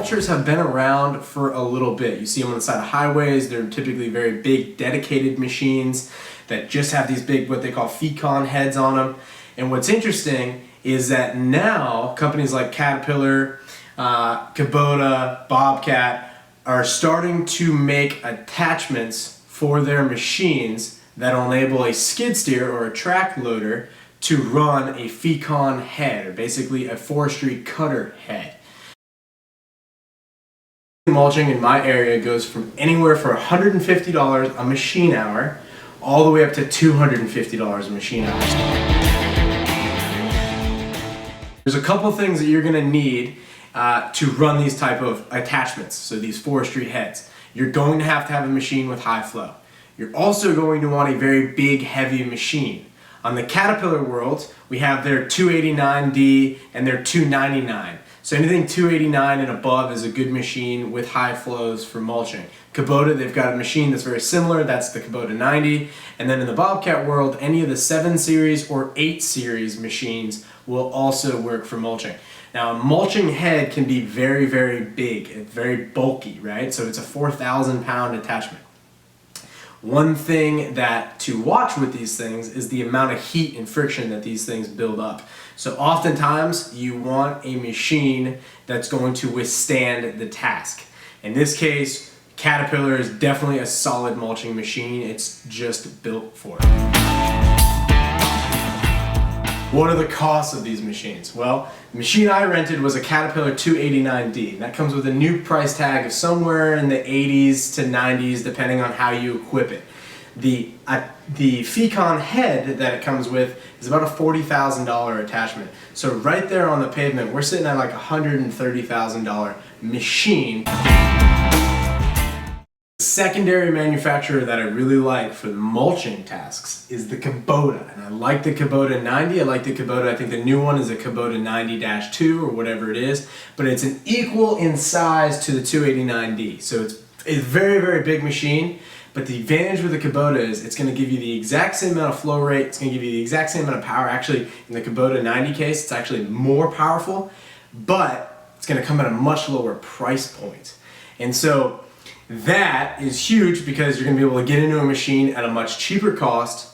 mulchers have been around for a little bit. You see them on the side of highways. They're typically very big, dedicated machines that just have these big, what they call fecon heads on them. And what's interesting is that now companies like Caterpillar, Kubota, Bobcat are starting to make attachments for their machines that will enable a skid steer or a track loader to run a fecon head, or basically a forestry cutter head. Mulching in my area goes from anywhere for $150 a machine hour all the way up to $250 a machine hour. There's a couple things that you're going to need to run these type of attachments, so these forestry heads. You're going to have a machine with high flow. You're also going to want a very big, heavy machine. On the Caterpillar world, we have their 289D and their 299. So anything 289 and above is a good machine with high flows for mulching. Kubota, they've got a machine that's very similar, that's the Kubota 90. And then in the Bobcat world, any of the 7 series or 8 series machines will also work for mulching. Now, a mulching head can be very, very big, very bulky, right? So it's a 4,000 pound attachment. One thing that to watch with these things is the amount of heat and friction that these things build up. So oftentimes you want a machine that's going to withstand the task. In this case, Caterpillar is definitely a solid mulching machine. It's just built for it. What are the costs of these machines? Well, the machine I rented was a Caterpillar 289D. And that comes with a new price tag of somewhere in the 80s to 90s, depending on how you equip it. The fecon head that it comes with is about a $40,000 attachment. So right there on the pavement, we're sitting at like a $130,000 machine. The secondary manufacturer that I really like for the mulching tasks is the Kubota. And I like the Kubota 90, I like the Kubota, I think the new one is a Kubota 90-2 or whatever it is, but it's an equal in size to the 289D. So it's a very, very big machine, but the advantage with the Kubota is it's going to give you the exact same amount of flow rate, it's going to give you the exact same amount of power. Actually, in the Kubota 90 case, it's actually more powerful, but it's going to come at a much lower price point. And so that is huge because you're going to be able to get into a machine at a much cheaper cost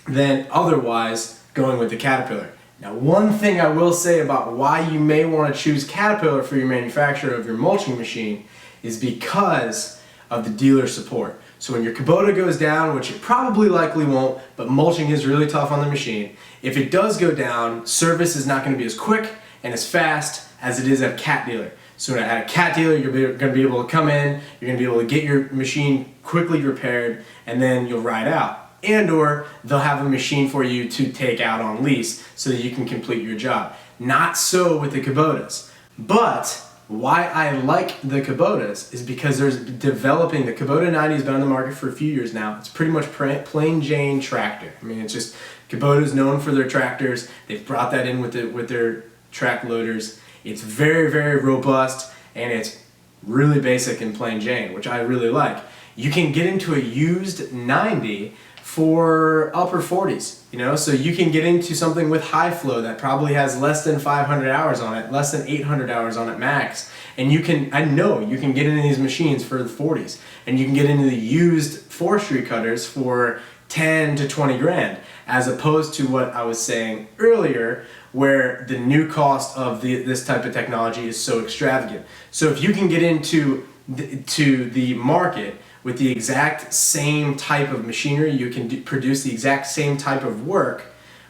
than otherwise going with the Caterpillar. Now, one thing I will say about why you may want to choose Caterpillar for your manufacturer of your mulching machine is because of the dealer support. So when your Kubota goes down, which it probably likely won't, but mulching is really tough on the machine, if it does go down, service is not going to be as quick and as fast as it is at a Cat dealer. So at a Cat dealer, you're going to be able to come in, you're going to be able to get your machine quickly repaired, and then you'll ride out. And or they'll have a machine for you to take out on lease so that you can complete your job. Not so with the Kubotas. But why I like the Kubotas is because there's developing, the Kubota 90 has been on the market for a few years now. It's pretty much plain Jane tractor. I mean, it's just, Kubota is known for their tractors. They've brought that in with their track loaders. It's very, very robust, and it's really basic and plain Jane, which I really like. You can get into a used 90 for upper 40s, you know, so you can get into something with high flow that probably has less than 500 hours on it, less than 800 hours on it max, and you can, I know you can get into these machines for the 40s, and you can get into the used forestry cutters for 10 to 20 grand, as opposed to what I was saying earlier, where the new cost of this type of technology is so extravagant. So if you can get into the market with the exact same type of machinery, you can produce the exact same type of work,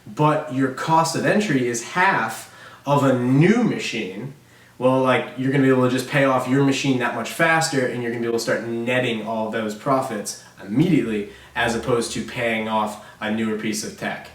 but your cost of entry is half of a new machine, well, like, you're going to be able to just pay off your machine that much faster, and you're going to be able to start netting all of those profits immediately, as opposed to paying off a newer piece of tech.